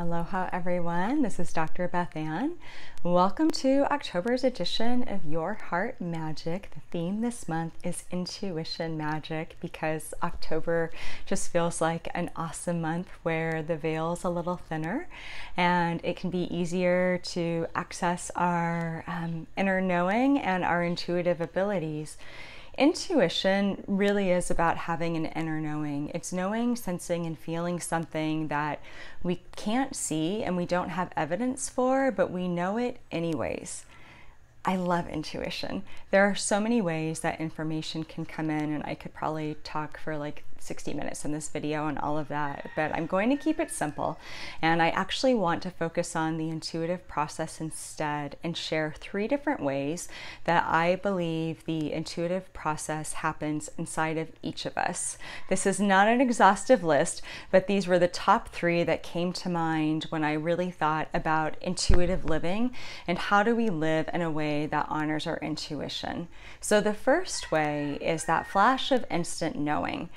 Aloha everyone, this is Dr. BethAnne. Welcome to October's edition of Your Heart Magic. The theme this month is intuition magic because October just feels like an awesome month where the veil's a little thinner and it can be easier to access our inner knowing and our intuitive abilities. Intuition really is about having an inner knowing. It's knowing, sensing, and feeling something that we can't see and we don't have evidence for, but we know it anyways. I love intuition. There are so many ways that information can come in, and I could probably talk for like 60 minutes in this video on all of that, but I'm going to keep it simple. And I actually want to focus on the intuitive process instead and share 3 different ways that I believe the intuitive process happens inside of each of us. This is not an exhaustive list, but these were the top 3 that came to mind when I really thought about intuitive living and how do we live in a way that honors our intuition. So the first way is that flash of instant knowing.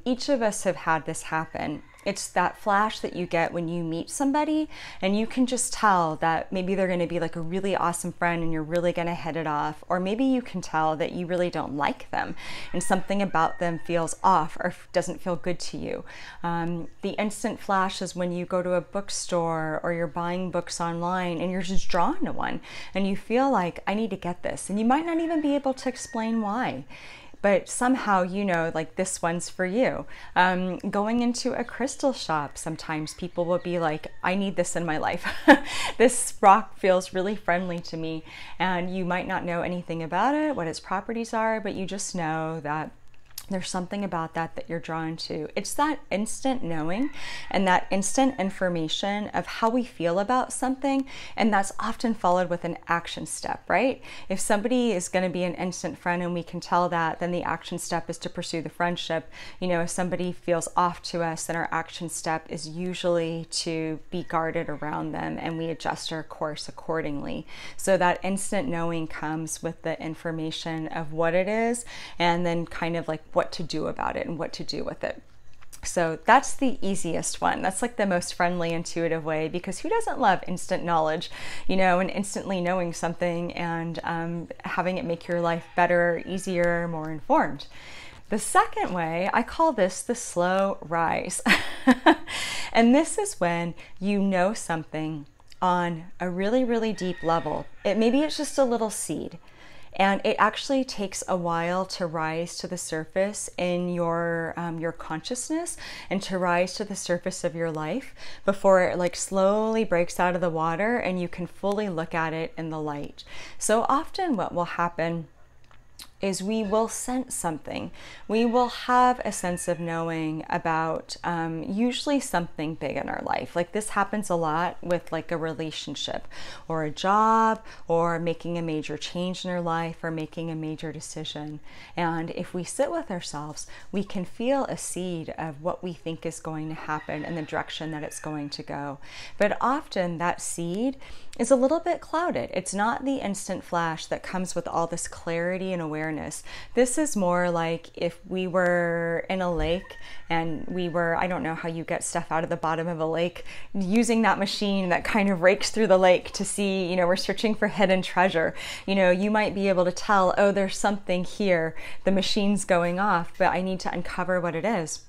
Each of us have had this happen. It's that flash that you get when you meet somebody and you can just tell that maybe they're going to be like a really awesome friend and you're really going to hit it off. Or maybe you can tell that you really don't like them and something about them feels off or doesn't feel good to you. The instant flash is when you go to a bookstore or you're buying books online and you're just drawn to one and you feel like, I need to get this. And you might not even be able to explain why. But somehow you know, like, this one's for you. Going into a crystal shop, sometimes people will be like, I need this in my life. This rock feels really friendly to me. And you might not know anything about it, what its properties are, but you just know that there's something about that that you're drawn to. It's that instant knowing and that instant information of how we feel about something, and that's often followed with an action step, right? If somebody is going to be an instant friend and we can tell that, then the action step is to pursue the friendship. You know, if somebody feels off to us, then our action step is usually to be guarded around them and we adjust our course accordingly. So that instant knowing comes with the information of what it is and then kind of like what to do about it and what to do with it. So that's the easiest one. That's like the most friendly, intuitive way, because who doesn't love instant knowledge, you know, and instantly knowing something and having it make your life better, easier, more informed. The second way, I call this the slow rise. And this is when you know something on a really, really deep level. Maybe it's just a little seed. And it actually takes a while to rise to the surface in your consciousness and to rise to the surface of your life before it like slowly breaks out of the water and you can fully look at it in the light. So often what will happen is we will sense something. We will have a sense of knowing about usually something big in our life. Like this happens a lot with like a relationship or a job or making a major change in our life or making a major decision. And if we sit with ourselves, we can feel a seed of what we think is going to happen and the direction that it's going to go. But often that seed is a little bit clouded. It's not the instant flash that comes with all this clarity and awareness. This is more like if we were in a lake and I don't know how you get stuff out of the bottom of a lake, using that machine that kind of rakes through the lake to see, you know, we're searching for hidden treasure. You know, you might be able to tell, oh, there's something here. The machine's going off, but I need to uncover what it is.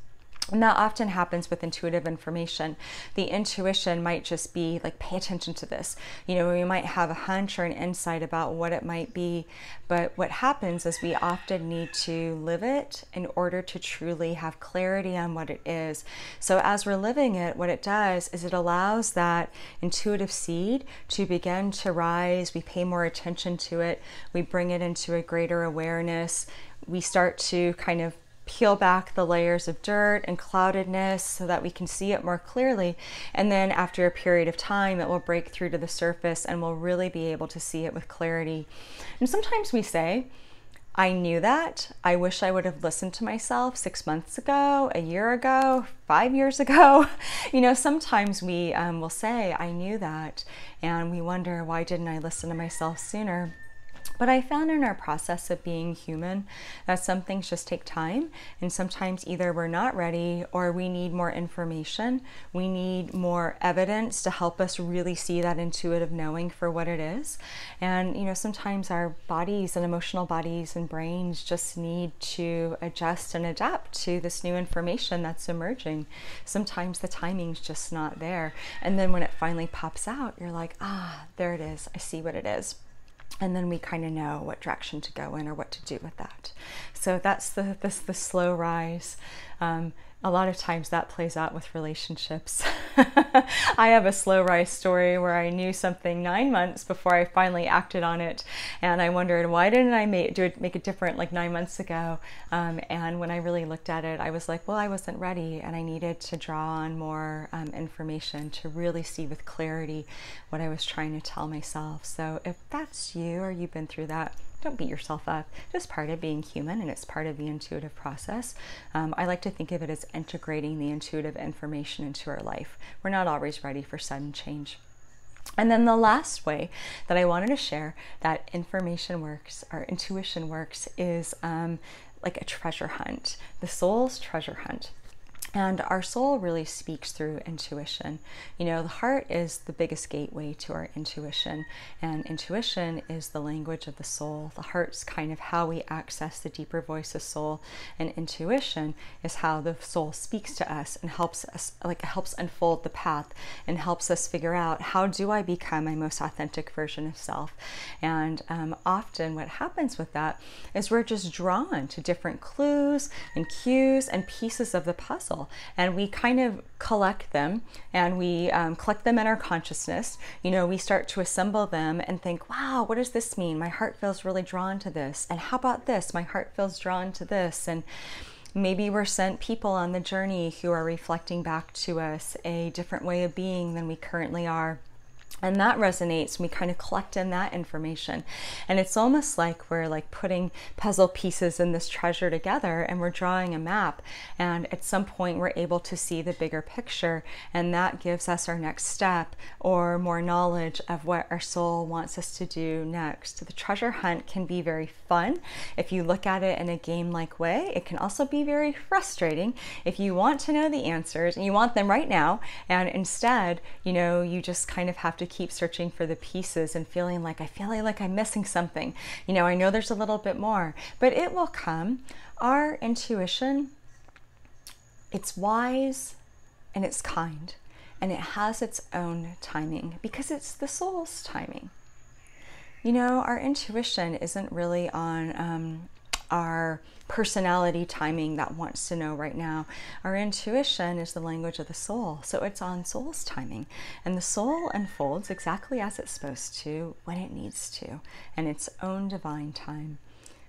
And that often happens with intuitive information. The intuition might just be like, pay attention to this. You know, we might have a hunch or an insight about what it might be, but what happens is we often need to live it in order to truly have clarity on what it is. So as we're living it, what it does is it allows that intuitive seed to begin to rise. We pay more attention to it. We bring it into a greater awareness. We start to kind of peel back the layers of dirt and cloudedness so that we can see it more clearly. And then after a period of time, it will break through to the surface and we'll really be able to see it with clarity. And sometimes we say, I knew that. I wish I would have listened to myself 6 months ago, a year ago, 5 years ago. You know, sometimes we will say, I knew that. And we wonder, why didn't I listen to myself sooner? But I found in our process of being human that some things just take time, and sometimes either we're not ready or we need more information. We need more evidence to help us really see that intuitive knowing for what it is. And, sometimes our bodies and emotional bodies and brains just need to adjust and adapt to this new information that's emerging. Sometimes the timing's just not there. And then when it finally pops out, you're like, there it is. I see what it is. And then we kind of know what direction to go in or what to do with that. So that's the slow rise. A lot of times that plays out with relationships. I have a slow rise story where I knew something 9 months before I finally acted on it. And I wondered, why didn't I make it different like 9 months ago? And when I really looked at it, I was like, well, I wasn't ready, and I needed to draw on more information to really see with clarity what I was trying to tell myself. So if that's you or you've been through that, don't beat yourself up. It's part of being human, and it's part of the intuitive process. I like to think of it as integrating the intuitive information into our life. We're not always ready for sudden change. And then the last way that I wanted to share that information works, or intuition works, is like a treasure hunt, the soul's treasure hunt. And our soul really speaks through intuition. The heart is the biggest gateway to our intuition, and intuition is the language of the soul. The heart's kind of how we access the deeper voice of soul, and intuition is how the soul speaks to us and helps us, helps unfold the path and helps us figure out, how do I become my most authentic version of self? And often what happens with that is we're just drawn to different clues and cues and pieces of the puzzle. And we kind of collect them, and we collect them in our consciousness. We start to assemble them and think, wow, what does this mean? My heart feels really drawn to this. And how about this? My heart feels drawn to this. And maybe we're sent people on the journey who are reflecting back to us a different way of being than we currently are. And that resonates, and we kind of collect in that information. And it's almost like we're like putting puzzle pieces in this treasure together, and we're drawing a map. And at some point we're able to see the bigger picture, and that gives us our next step or more knowledge of what our soul wants us to do next. The treasure hunt can be very fun if you look at it in a game-like way. It can also be very frustrating if you want to know the answers and you want them right now, and instead, you just kind of have to keep searching for the pieces and feeling like, I feel like I'm missing something. I know there's a little bit more, but it will come. Our intuition, it's wise and it's kind, and it has its own timing because it's the soul's timing. Our intuition isn't really on our personality timing that wants to know right now. Our intuition is the language of the soul, so it's on soul's timing, and the soul unfolds exactly as it's supposed to, when it needs to, and its own divine time.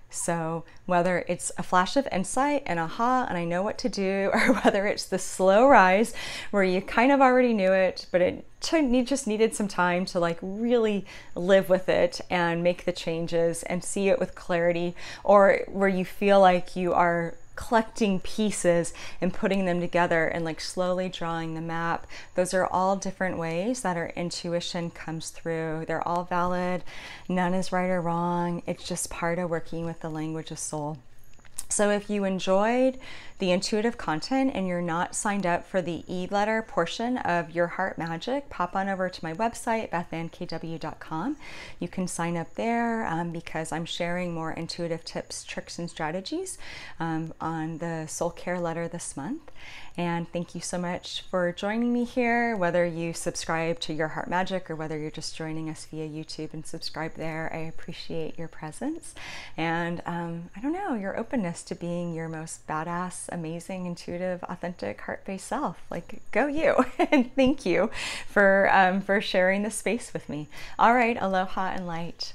So whether it's a flash of insight and aha, and I know what to do, or whether it's the slow rise where you kind of already knew it, but you just needed some time to like really live with it and make the changes and see it with clarity, or where you feel like you are collecting pieces and putting them together and like slowly drawing the map. Those are all different ways that our intuition comes through. They're all valid. None is right or wrong. It's just part of working with the language of soul. So if you enjoyed the intuitive content and you're not signed up for the e-letter portion of Your Heart Magic, pop on over to my website, BethAnneKW.com. You can sign up there because I'm sharing more intuitive tips, tricks, and strategies on the Soul Care letter this month. And thank you so much for joining me here, whether you subscribe to Your Heart Magic or whether you're just joining us via YouTube and subscribe there. I appreciate your presence and I don't know, your openness to being your most badass, amazing, intuitive, authentic, heart-based self. Like, go you! And thank you for sharing this space with me. All right, aloha and light.